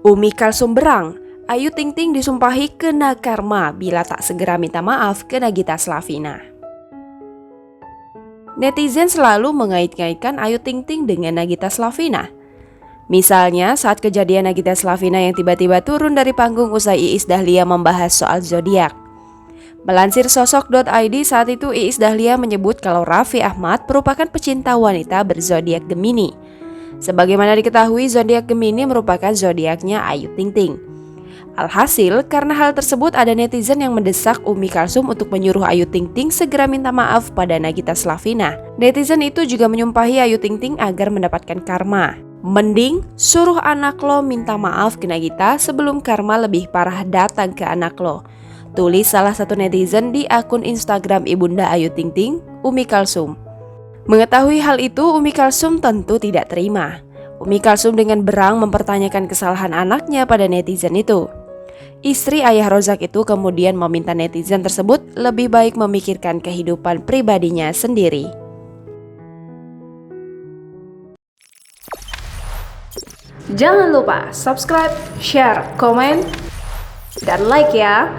Umi Kalsum berang, Ayu Ting Ting disumpahi kena karma bila tak segera minta maaf ke Nagita Slavina. Netizen selalu mengait-ngaitkan Ayu Ting Ting dengan Nagita Slavina. Misalnya saat kejadian Nagita Slavina yang tiba-tiba turun dari panggung usai Iis Dahlia membahas soal zodiak. Melansir sosok.id, saat itu Iis Dahlia menyebut kalau Raffi Ahmad merupakan pecinta wanita berzodiak Gemini. Sebagaimana diketahui, zodiak Gemini merupakan zodiaknya Ayu Ting Ting. Alhasil, karena hal tersebut ada netizen yang mendesak Umi Kalsum untuk menyuruh Ayu Ting Ting segera minta maaf pada Nagita Slavina. Netizen itu juga menyumpahi Ayu Ting Ting agar mendapatkan karma. Mending suruh anak lo minta maaf ke Nagita sebelum karma lebih parah datang ke anak lo, tulis salah satu netizen di akun Instagram ibunda Ayu Ting Ting, Umi Kalsum. Mengetahui hal itu, Umi Kalsum tentu tidak terima. Umi Kalsum dengan berang mempertanyakan kesalahan anaknya pada netizen itu. Istri ayah Rozak itu kemudian meminta netizen tersebut lebih baik memikirkan kehidupan pribadinya sendiri. Jangan lupa subscribe, share, komen, dan like ya!